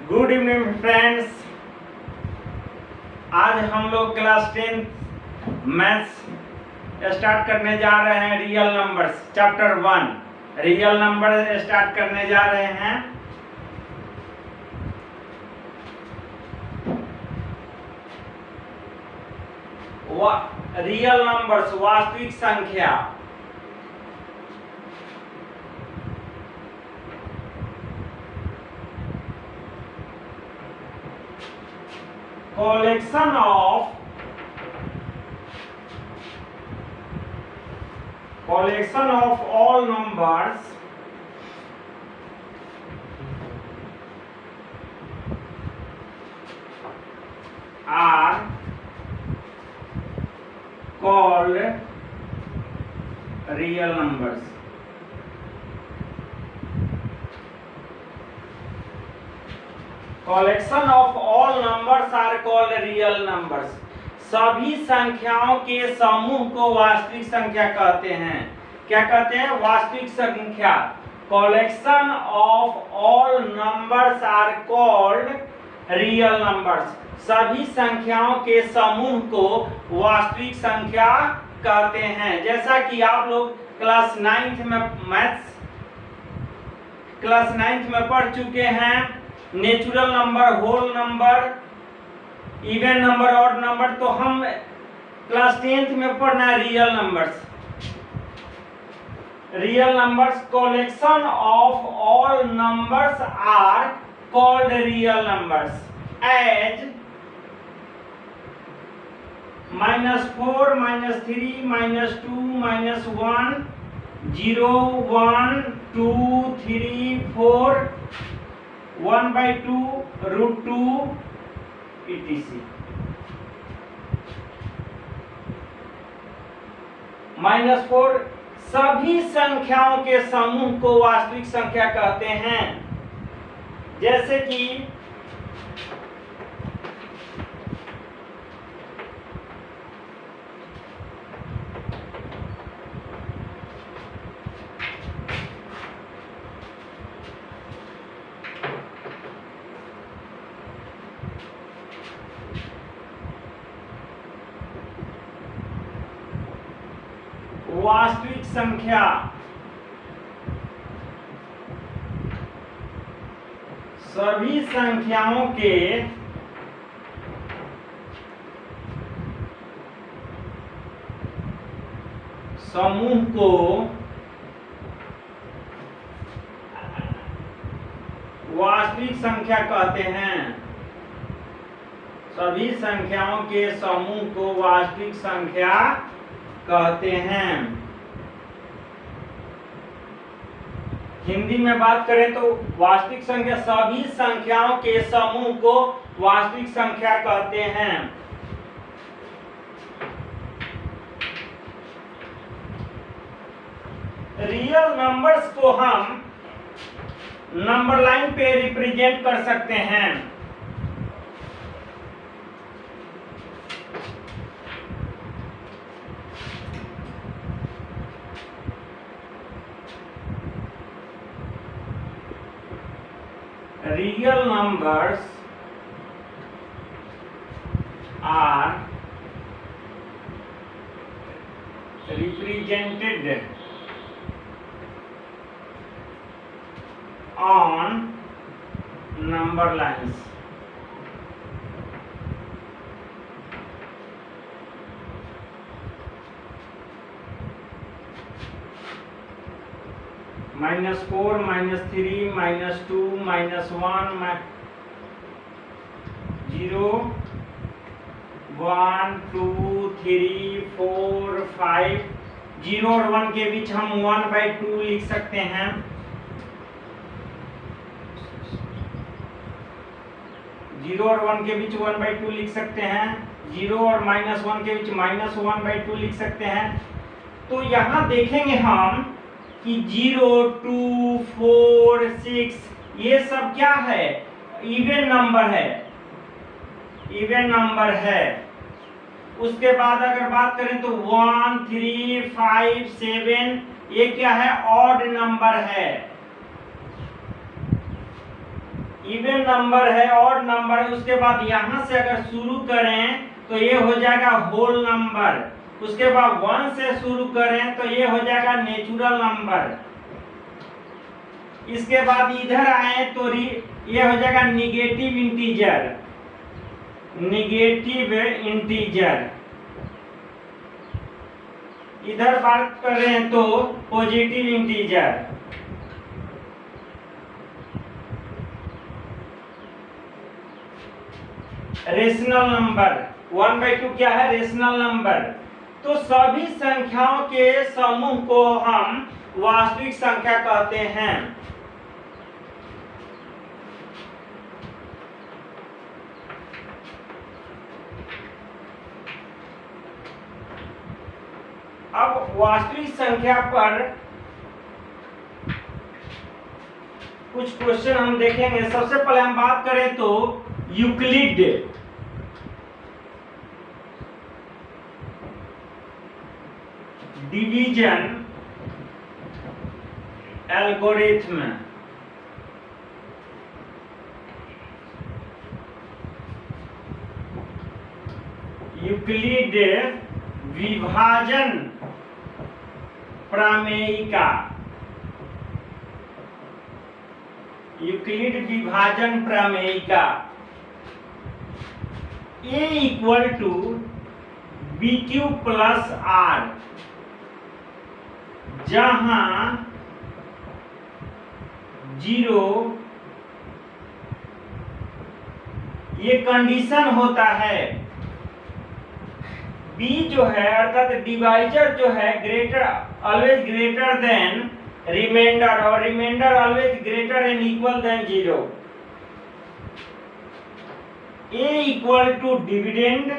Good evening friends. आज हम लोग क्लास 10 मैथ्स स्टार्ट करने जा रहे हैं। Real numbers chapter 1 real number start करने जा रहे हैं। रियल नंबर्स वास्तविक संख्या। Collection of all numbers are called real numbers. Collection of all numbers are called real numbers. सभी संख्याओं के समूह को वास्तविक संख्या कहते हैं। क्या कहते हैं? वास्तविक संख्या। Collection of all numbers are called real numbers. सभी संख्याओं के समूह को वास्तविक संख्या कहते हैं। जैसा कि आप लोग क्लास 9th में मैथ्स क्लास 9th में पढ़ चुके हैं। Natural number, whole number, even number, odd number. तो हम क्लास 10th में पढ़ना है real numbers. Real numbers collection of all numbers are called real numbers as -4, -3, -2, -1, 0, 1, 2, 3, 4, 1/2, √2 etc. -4 सभी संख्याओं के समूह को वास्तविक संख्या कहते हैं। जैसे कि वास्तविक संख्या सभी संख्याओं के समूह को वास्तविक संख्या कहते हैं। सभी संख्याओं के समूह को वास्तविक संख्या कहते हैं। हिंदी में बात करें तो वास्तविक संख्या सभी संख्याओं के समूह को वास्तविक संख्या कहते हैं। रियल नंबर्स को हम नंबर लाइन पे रिप्रेजेंट कर सकते हैं। Real numbers are represented on number lines. -4, -3, -2, -1, 0, 1, 2, 3, 4, 5। 0 और 1 के बीच हम 1/2 लिख सकते हैं। 0 और 1 के बीच 1/2 लिख सकते हैं। 0 और -1 के बीच -1/2 लिख सकते हैं। तो यहाँ देखेंगे हम कि 0, 2, 4, 6 ये सब क्या है? इवन नंबर है। इवन नंबर है। उसके बाद अगर बात करें तो 1, 3, 5, 7 ये क्या है? ऑड नंबर है। इवन नंबर है, ऑड नंबर है, उसके बाद यहां से अगर शुरू करें तो ये हो जाएगा होल नंबर, उसके बाद 1 से शुरू करें तो ये हो जाएगा नेचुरल नंबर, इसके बाद इधर आए तो ये हो जाएगा निगेटिव इंटीजर, निगेटिव इंटीजर, इधर बात कर रहे हैं तो पॉजिटिव इंटीजर। रेशनल नंबर 1/2 क्या है? Rational number. तो सभी संख्याओं के समूह को हम वास्तविक संख्या कहते हैं। अब वास्तविक संख्या पर कुछ क्वेश्चन हम देखेंगे। सबसे पहले हम बात करें तो यूक्लिड डिवीजन एल्गोरिथम। यूक्लिड विभाजन प्रमेयिका, यूक्लिड विभाजन प्रमेयिका। A equal to BQ plus R, जहां 0 ये कंडीशन होता है, B जो है अर्थात डिवाइजर जो है greater always greater than remainder और remainder always greater and equal than 0। A equal to dividend,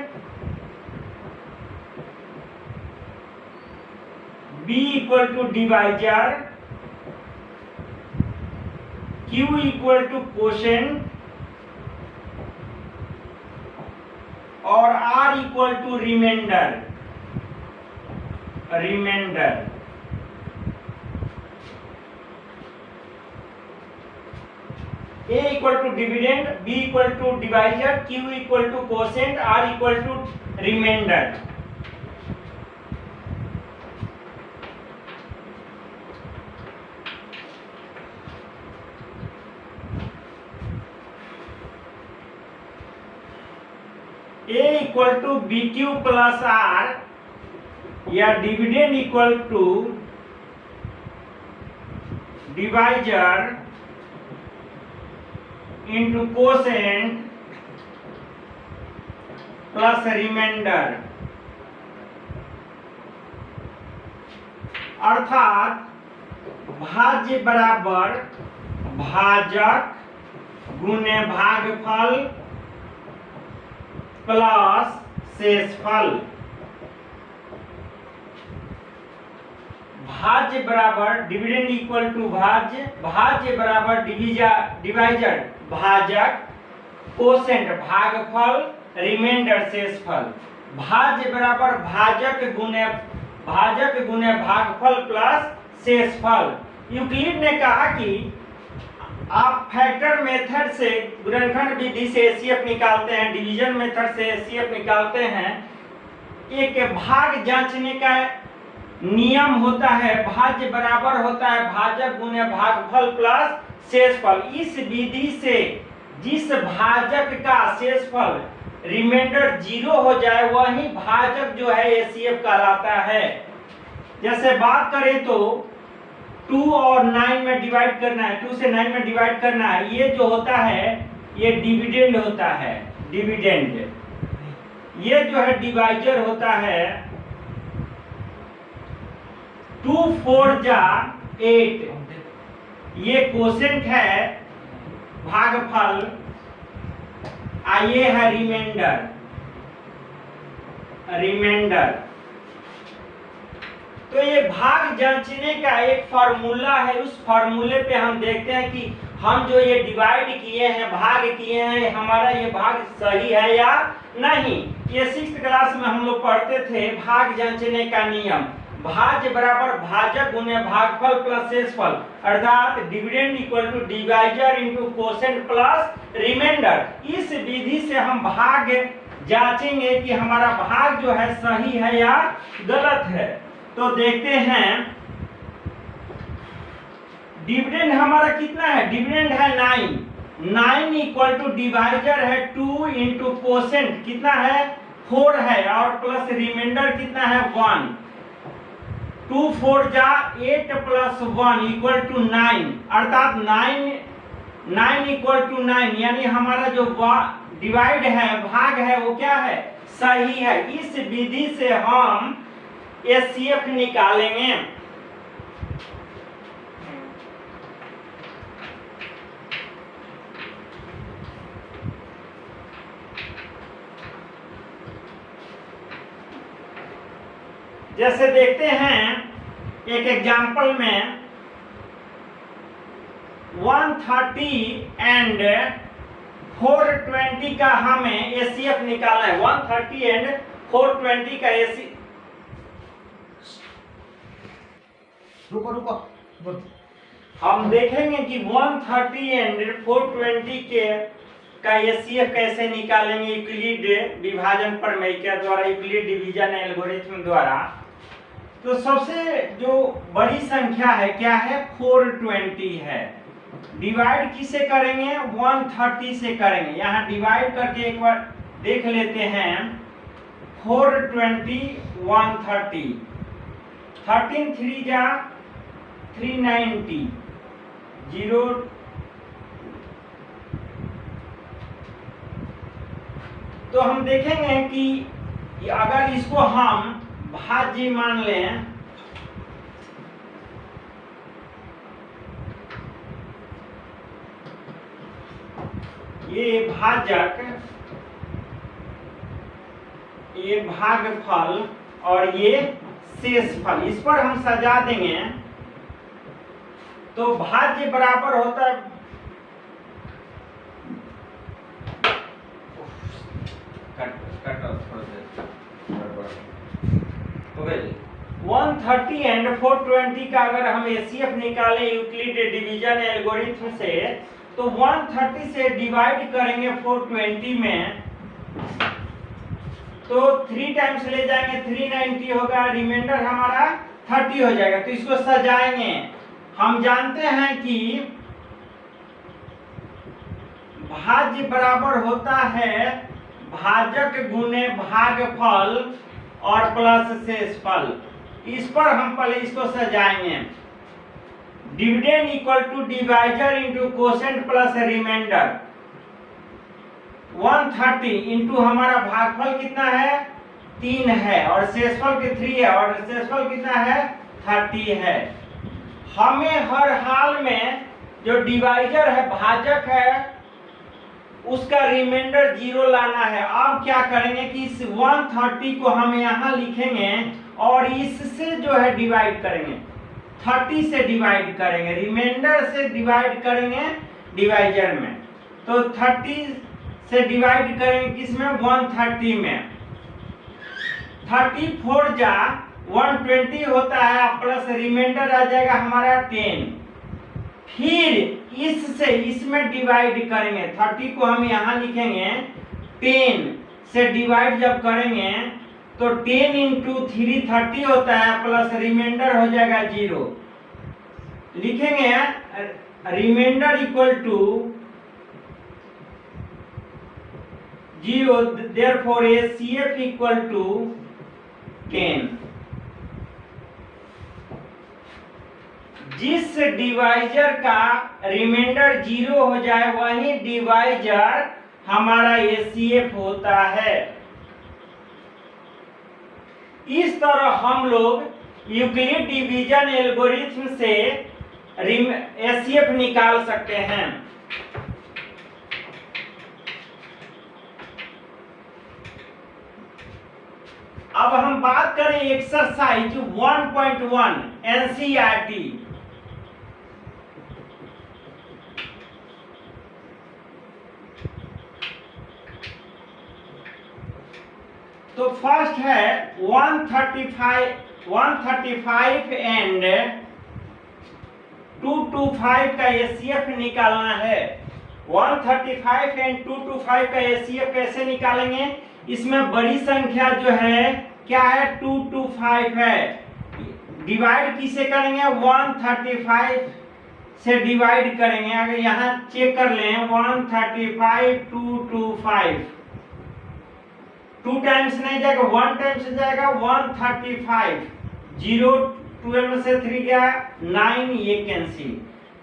B equal to divisor, Q equal to quotient और R equal to remainder, remainder. A equal to dividend, B equal to divisor, Q equal to quotient, R equal to remainder. A equal to BQ plus R या dividend equal to divisor into quotient plus remainder. अर्थात भाज्य बराबर भाजक गुणे भागफल plus शेषफल। भाज्य बराबर dividend equal to भाज्य, भाज्य बराबर डिवाइजर भाजक, कोसेंट भागफल, रिमाइंडर शेषफल। भाज्य बराबर भाजक गुणे भागफल प्लस शेषफल। यूक्लिड ने कहा कि आप फैक्टर मेथड से गुणनखंड विधि से एचसीएफ निकालते हैं, डिवीजन मेथड से एचसीएफ निकालते हैं। एक भाग जांचने का नियम होता है, भाज्य बराबर होता है भाजक गुणे भागफल प्लस शेषफल। इस विधि से जिस भाजक का शेषफल रिमाइंडर 0 हो जाए वही भाजक जो है एचसीएफ कहलाता है। जैसे बात करें तो 2 और 9 में डिवाइड करना है, 2 से 9 में डिवाइड करना है, ये जो होता है ये डिविडेंड होता है, डिविडेंड। ये जो है डिवाइजर होता है। 2 4 जा 8, ये कोसेंट है भागफल, ये है रिमाइंडर, रिमाइंडर। तो ये भाग जांचने का एक फार्मूला है। उस फार्मूले पे हम देखते हैं कि हम जो ये डिवाइड किए हैं, भाग किए हैं, हमारा ये भाग सही है या नहीं। ये 6th क्लास में हम लोग पढ़ते थे भाग जांचने का नियम। भाज्य बराबर भाजक गुने भागफल प्लस शेषफल, अर्थात dividend equal to divisor into quotient plus remainder. इस विधि से हम भाग जांचेंगे कि हमारा भाग जो है सही है या गलत है। तो देखते हैं डिविडेंड हमारा कितना है, डिविडेंड है 9 इक्वल टू डिवाइजर है 2 इंटू कोसेंट कितना है 4 है, और प्लस रिमाइंडर कितना है 1। 2 4 जा 8 प्लस 1 इक्वल टू 9, अर्थात 9 इक्वल टू 9, यानी हमारा जो डिवाइड है भाग है वो क्या है, सही है। इस विधि से हम एचसीएफ निकालेंगे। जैसे देखते हैं एक एग्जांपल में 130 एंड 420 का हमें एचसीएफ निकालना है। 130 एंड 420 का एचसीएफ, रुको हम देखेंगे कि 130 एंड 420 के का एचसीएफ कैसे निकालेंगे यूक्लिड विभाजन प्रमेय के द्वारा, यूक्लिड डिवीजन एल्गोरिथम द्वारा। तो सबसे जो बड़ी संख्या है क्या है 420 है। डिवाइड किससे करेंगे 130 से करेंगे। यहाँ डिवाइड करके एक बार देख लेते हैं 420 130, 13 3 जा 390 0। तो हम देखेंगे कि अगर इसको हम भाज्य मान लें, ये भाजक, ये भागफल और ये शेषफल, इस पर हम सजा देंगे तो भाज्य बराबर होता है 130 एंड 420 का अगर हम एचसीएफ निकालें यूक्लिड डिवीजन एल्गोरिथम से, तो 130 से डिवाइड करेंगे 420 में तो 3 टाइम्स ले जाएंगे 390 होगा, रिमाइंडर हमारा 30 हो जाएगा। तो इसको सजाएंगे। हम जानते हैं कि भाज्य बराबर होता है भाजक गुने भागफल और प्लस शेषफल। इस पर हम पहले इसको सजाएंगे। Dividend equal to divisor into quotient plus remainder. 130 into हमारा भागफल कितना है 3 है और शेषफल के 3 है और शेषफल कितना है 30 है। हमें हर हाल में जो डिवाइजर है भाजक है उसका रिमाइंडर 0 लाना है। अब क्या करेंगे कि इस 130 को हम यहाँ लिखेंगे और इससे जो है डिवाइड करेंगे, 30 से डिवाइड करेंगे, रिमाइंडर से डिवाइड करेंगे डिवाइजर में। तो 30 से डिवाइड करेंगे किसमें 130 में। 34 जा 120 होता है प्लस रिमाइंडर आ जाएगा हमारा 10। फिर इससे इसमें डिवाइड करेंगे, 30 को हम यहाँ लिखेंगे, 10 से डिवाइड जब करेंगे तो 10 इंटू 3 30 होता है प्लस रिमाइंडर हो जाएगा 0। लिखेंगे remainder equal to 0, therefore HCF equal to 10। जिस डिवाइजर का रिमाइंडर 0 हो जाए वही डिवाइजर हमारा एचसीएफ होता है। इस तरह हम लोग यूक्लिड डिवीजन एल्गोरिथम से एचसीएफ निकाल सकते हैं। अब हम बात करें एक्सरसाइज 1.1 एनसीईआरटी। तो फर्स्ट है 135 135 एंड 225 का एचसीएफ निकालना है। 135 एंड 225 का एचसीएफ कैसे निकालेंगे? इसमें बड़ी संख्या जो है क्या है? 225 है। डिवाइड किसे करेंगे? 135 से डिवाइड करेंगे। अगर यहाँ चेक कर लें 135 225 2 टाइम्स नहीं जाएगा, 1 टाइम्स जाएगा 135। 0 12 से 3 गया 9, ये कैंसिल।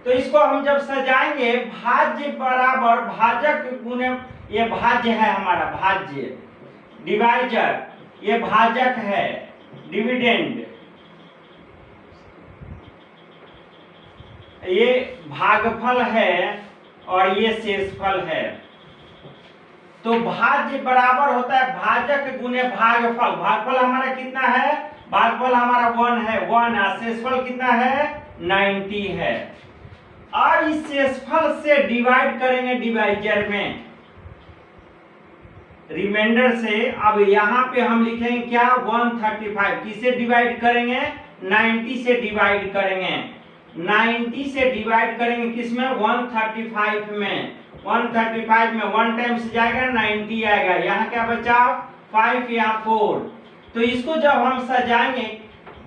तो इसको हम जब सजाएंगे भाज्य बराबर भाजक गुने, ये भाज्य है हमारा, भाज्य डिवाइजर, ये भाजक है, डिविडेंड ये भागफल है और ये शेषफल है। तो भाज्य बराबर होता है भाजक गुने भागफल। भागफल हमारा कितना है? भागफल हमारा 1 है, 1 है। शेषफल कितना है? 90 है। और इस शेषफल से डिवाइड करेंगे डिवाइजर में, रिमाइंडर से। अब यहाँ पे हम लिखेंगे क्या? 135 किसे डिवाइड करेंगे? 90 से डिवाइड करेंगे। 90 से डिवाइड करेंगे किसमें? 135 में। 135 में 1 टाइम्स जाएगा 90 आएगा। यहाँ क्या बचा? 5, यहाँ 4। तो इसको जब हम सजाएंगे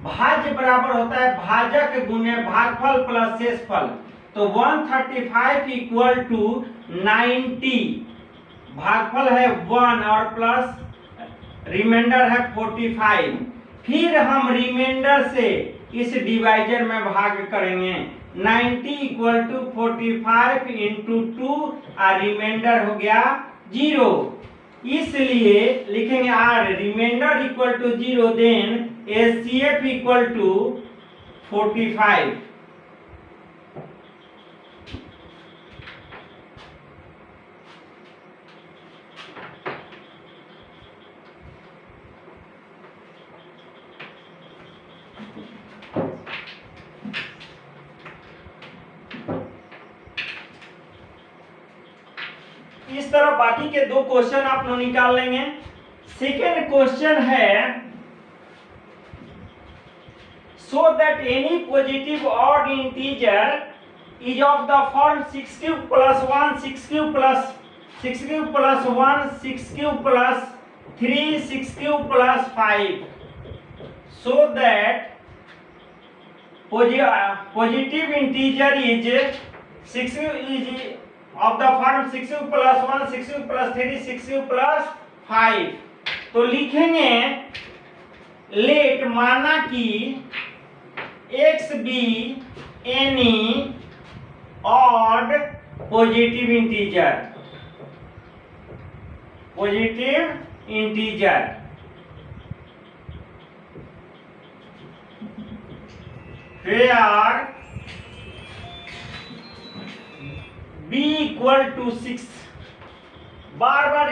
भाज्य बराबर होता है भाजक गुने भागफल प्लस शेषफल। तो 135 इक्वल टू 90, भागफल है 1 और प्लस रिमाइंडर है 45। फिर हम रिमाइंडर से इस डिवाइजर में भाग करेंगे। 90 इक्वल टू 45 इंटू 2 और रिमाइंडर हो गया 0। इसलिए लिखेंगे R remainder equal to 0, then HCF equal to 45। इस तरह बाकी के 2 क्वेश्चन आप लोग निकाल लेंगे। सेकेंड क्वेश्चन है show that any positive odd integer is of the form 6 cube plus 1 6 cube plus 6 cube plus 1 6 cube plus 3 6 cube plus 5 so that positive integer is 6 is of the form 6 cube plus 1 6 cube plus 3 6 cube plus 5। तो लिखेंगे late माना कि x be any odd positive integer where b equal to 6। बार बार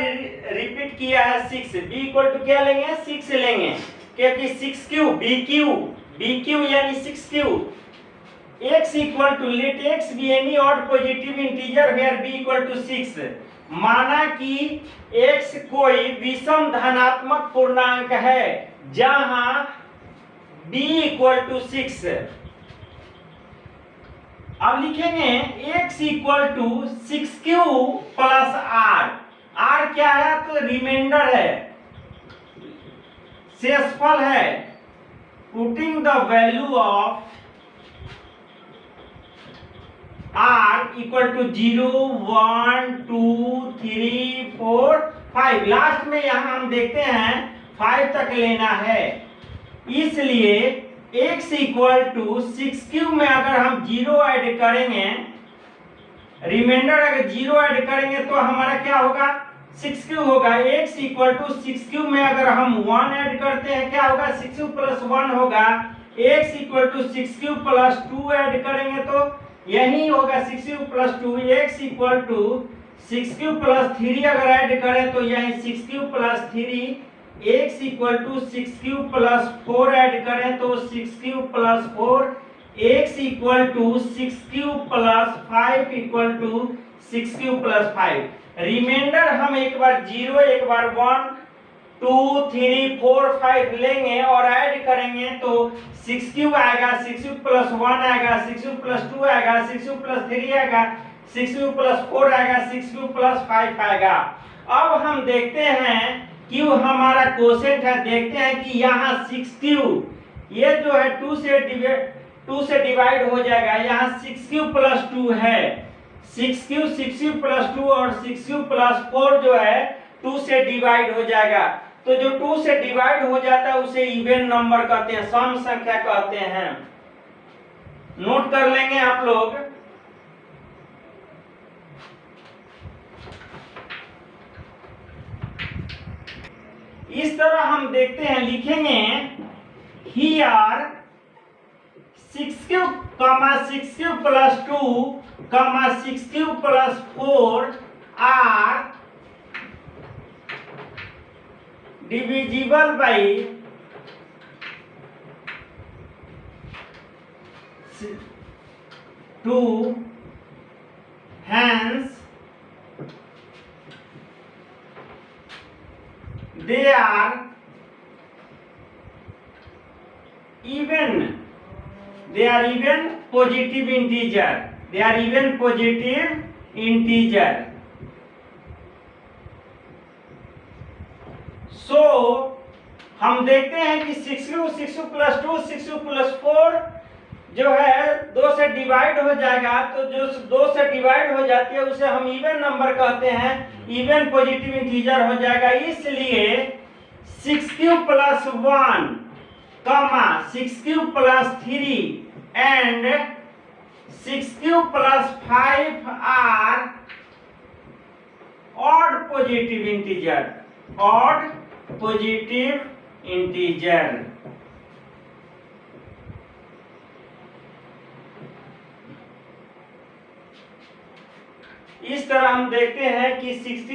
repeat किया है 6। b equal to क्या लेंगे? 6 लेंगे, क्योंकि 6 क्यूब b क्यूब यानी 6 cube. x equal to let x be any odd positive integer where b equal to 6। माना कि x कोई विषम धनात्मक पूर्णांक है जहां b इक्वल टू 6। अब लिखेंगे x equal to 6 cube plus r क्या है? तो रिमाइंडर है, शेषफल है। Putting the value of r equal to 0 1 2 3 4 5। Last में यहां हम देखते हैं 5 तक लेना है। इसलिए x इक्वल टू 6 क्यूब में अगर हम 0 ऐड करेंगे, रिमाइंडर अगर 0 ऐड करेंगे तो हमारा क्या होगा? 6 क्यूब होगा। x इक्वल टू 6 क्यूब में अगर हम 1 ऐड करते हैं क्या होगा? 6 क्यूब प्लस 1 होगा। x equal to 6 cube plus 2 add करेंगे तो यही होगा 6 cube plus 2। x equal to 6 cube plus 3 अगर ऐड करें तो यही 6 cube plus 3। x equal to 6 cube plus 4 add करें तो 6 cube plus 4। x equal to 6 cube plus 5 equal to 6 cube plus 5। Remainder हम एक बार 0 एक बार 1 2 3 4 5 लेंगे और ऐड करेंगे तो 6 क्यूब आएगा, 6 क्यूब प्लस 1 आएगा, 6 क्यूब प्लस 2 आएगा, 6 क्यूब प्लस 3 आएगा, 6 क्यूब प्लस 4 आएगा, 6 क्यूब प्लस 5 आएगा। अब हम देखते हैं कि हमारा क्वोशिएंट है, देखते हैं कि यहाँ 6 क्यूब ये जो है 2 से डिवाइड हो जाएगा। यहाँ 6 क्यूब प्लस 2 है, 6 क्यूब प्लस 2 और 6 क्यूब प्लस 4 जो है 2 से डिवाइड हो जाएगा। तो जो 2 से डिवाइड हो जाता है उसे इवन नंबर कहते हैं, सम संख्या कहते हैं। नोट कर लेंगे आप लोग। इस तरह हम देखते हैं, लिखेंगे here 6 cube 6 cube plus 2 6 cube plus 4 are divisible by 2, hence they are even positive integer, they are even positive integer. So हम देखते हैं कि 6 क्यूब प्लस 2 6 क्यूब प्लस 4 जो है 2 से डिवाइड हो जाएगा। तो जो 2 से डिवाइड हो जाती है उसे हम इवन नंबर कहते हैं, इवन पॉजिटिव इंटीजर हो जाएगा। इसलिए 6 cube plus 1 6 cube plus 3 and 6 cube plus 5 are odd positive integer, odd positive integer. इस तरह हम देखते हैं कि 6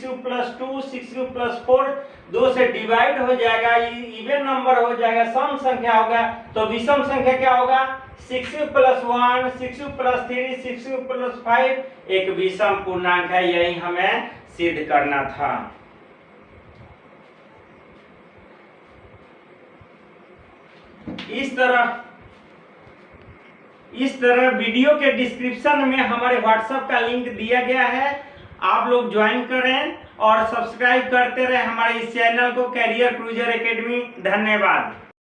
क्यूब प्लस 2 6 क्यूब प्लस 4 2 से डिवाइड हो जाएगा, इवन नंबर हो जाएगा, सम संख्या होगा। तो विषम संख्या क्या होगा? 6 cube plus 1 6 cube plus 3 6 cube plus 5 एक विषम पूर्णांक है। यही हमें सिद्ध करना था। इस तरह वीडियो के डिस्क्रिप्शन में हमारे व्हाट्सएप का लिंक दिया गया है, आप लोग ज्वाइन करें और सब्सक्राइब करते रहे हमारे इस चैनल को, कैरियर क्रूजर एकेडमी। धन्यवाद।